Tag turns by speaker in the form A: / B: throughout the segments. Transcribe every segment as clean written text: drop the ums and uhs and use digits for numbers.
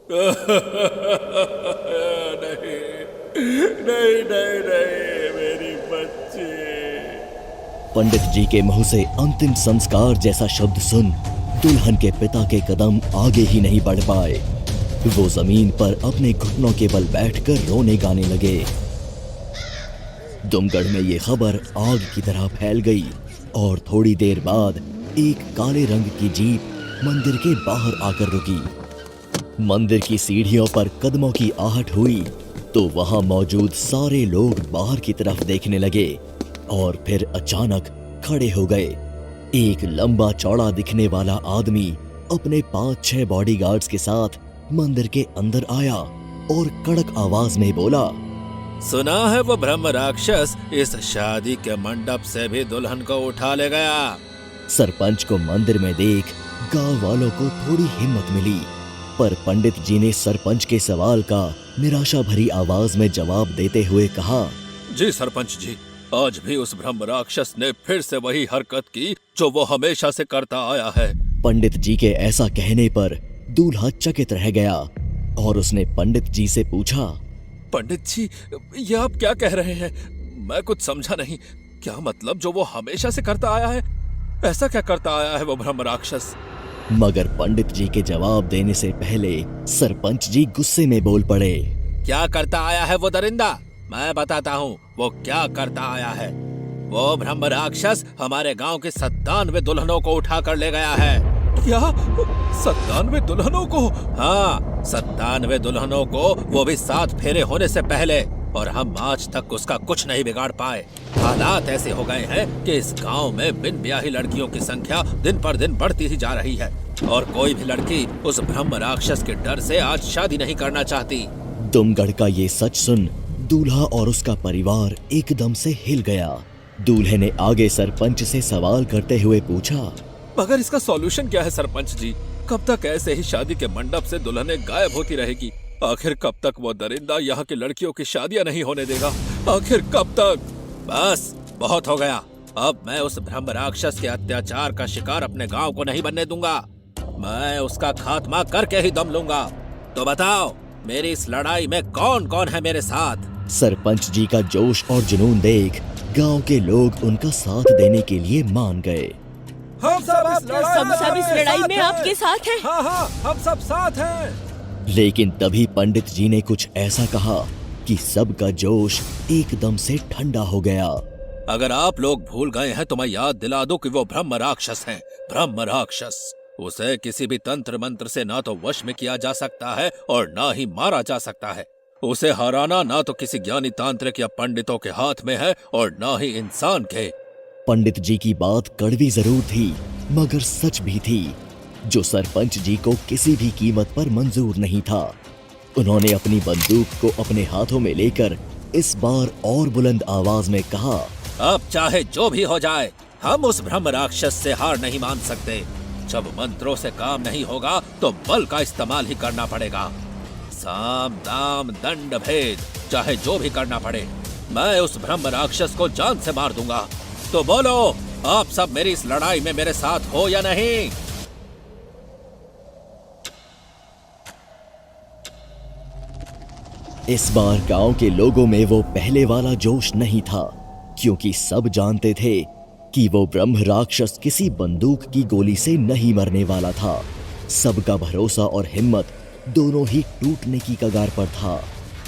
A: नहीं नहीं नहीं नहीं, मेरी बच्ची।
B: पंडित जी के मुंह से अंतिम संस्कार जैसा शब्द सुन दुल्हन के पिता के कदम आगे ही नहीं बढ़ पाए। वो जमीन पर अपने घुटनों के बल बैठकर रोने गाने लगे। दुमगढ़ में ये खबर आग की तरह फैल गई और थोड़ी देर बाद एक काले रंग की जीप मंदिर के बाहर आकर रुकी। मंदिर की सीढ़ियों पर कदमों की आहट हुई तो वहां मौजूद सारे लोग बाहर की तरफ देखने लगे और फिर अचानक खड़े हो गए। एक लंबा चौड़ा दिखने वाला आदमी अपने 5-6 बॉडीगार्ड्स के साथ मंदिर के अंदर आया और कड़क आवाज में बोला,
A: सुना है वो ब्रह्म राक्षस इस शादी के मंडप से भी दुल्हन को उठा ले गया।
B: सरपंच को मंदिर में देख गांव वालों को थोड़ी हिम्मत मिली, पर पंडित जी ने सरपंच के सवाल का निराशा भरी आवाज में जवाब देते हुए कहा,
A: जी सरपंच जी, आज भी उस ब्रह्म राक्षस ने फिर से वही हरकत की जो वो हमेशा से करता आया है।
B: पंडित जी के ऐसा कहने पर दूल्हा चकित रह गया और उसने पंडित जी से पूछा,
A: पंडित जी, ये आप क्या कह रहे हैं? मैं कुछ समझा नहीं। क्या मतलब जो वो हमेशा से करता आया है? ऐसा क्या करता आया है वो ब्रह्म राक्षस?
B: मगर पंडित जी के जवाब देने से पहले सरपंच जी गुस्से में बोल पड़े,
A: क्या करता आया है वो दरिंदा? मैं बताता हूँ वो क्या करता आया है। वो ब्रह्म राक्षस हमारे गांव के 97 दुल्हनों को उठा कर ले गया है। क्या 97 दुल्हनों को? हाँ, 97 दुल्हनों को, वो भी 7 फेरे होने से पहले। और हम आज तक उसका कुछ नहीं बिगाड़ पाए। हालात ऐसे हो गए हैं कि इस गांव में बिन ब्याही लड़कियों की संख्या दिन पर दिन बढ़ती ही जा रही है और कोई भी लड़की उस ब्रह्म राक्षस के डर से आज शादी नहीं करना चाहती।
B: दुमगढ़ का ये सच सुन दूल्हा और उसका परिवार एकदम से हिल गया। दूल्हे ने आगे सरपंच से सवाल करते हुए पूछा,
A: मगर इसका सॉल्यूशन क्या है सरपंच जी? कब तक ऐसे ही शादी के मंडप से दुल्हनें गायब होती रहेगी? आखिर कब तक वो दरिंदा यहाँ की लड़कियों की शादियाँ नहीं होने देगा? आखिर कब तक? बस बहुत हो गया। अब मैं उस ब्रह्म राक्षस के अत्याचार का शिकार अपने गांव को नहीं बनने दूंगा। मैं उसका खात्मा करके ही दम लूंगा। तो बताओ, मेरी इस लड़ाई में कौन कौन है मेरे साथ?
B: सरपंच जी का जोश और जुनून देख गांव के लोग उनका साथ देने के लिए मान गए।
A: हम सब
C: इस लड़ाई में आपके साथ हैं।
A: हाँ हाँ, हम सब साथ हैं।
B: लेकिन तभी पंडित जी ने कुछ ऐसा कहा कि सबका जोश एकदम से ठंडा हो गया।
A: अगर आप लोग भूल गए हैं तो मैं याद दिला दूं कि वो ब्रह्म राक्षस हैं। ब्रह्म राक्षस, उसे किसी भी तंत्र मंत्र से ना तो वश में किया जा सकता है और ना ही मारा जा सकता है। उसे हराना ना तो किसी ज्ञानी तांत्रिक या पंडितों के हाथ में है और ना ही इंसान के।
B: पंडित जी की बात कड़वी जरूर थी मगर सच भी थी, जो सरपंच जी को किसी भी कीमत पर मंजूर नहीं था। उन्होंने अपनी बंदूक को अपने हाथों में लेकर इस बार और बुलंद आवाज में कहा,
A: अब चाहे जो भी हो जाए, हम उस ब्रह्म राक्षस से हार नहीं मान सकते। जब मंत्रों से काम नहीं होगा तो बल का इस्तेमाल ही करना पड़ेगा। साम दाम दंड भेद, चाहे जो भी करना पड़े, मैं उस ब्रह्म राक्षस को जान से मार दूंगा। तो बोलो, आप सब मेरी इस लड़ाई में मेरे साथ हो या नहीं?
B: इस बार गांव के लोगों में वो पहले वाला जोश नहीं था, क्योंकि सब जानते थे कि वो ब्रह्म राक्षस किसी बंदूक की गोली से नहीं मरने वाला था। सबका भरोसा और हिम्मत दोनों ही टूटने की कगार पर था।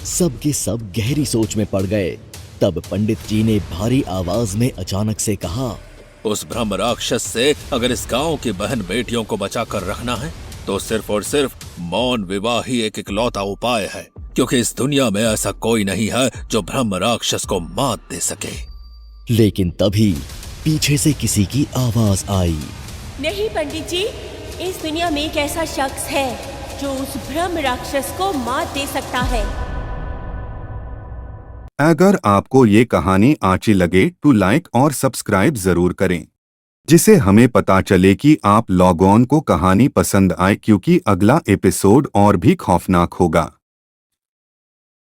B: सब के सब गहरी सोच में पड़ गए। तब पंडित जी ने भारी आवाज में अचानक से कहा,
A: उस ब्रह्म राक्षस से अगर इस गांव की बहन बेटियों को बचा कर रखना है तो सिर्फ और सिर्फ मौन विवाह ही एक इकलौता उपाय है, क्योंकि इस दुनिया में ऐसा कोई नहीं है जो ब्रह्म राक्षस को मात दे सके।
B: लेकिन तभी पीछे से किसी की आवाज आई,
C: नहीं पंडित जी, इस दुनिया में एक ऐसा शख्स है जो उस ब्रह्म राक्षस को मात दे सकता है।
D: अगर आपको ये कहानी अच्छी लगे तो लाइक और सब्सक्राइब जरूर करें, जिसे हमें पता चले कि आप लोगों को कहानी पसंद आए, क्योंकि अगला एपिसोड और भी खौफनाक होगा।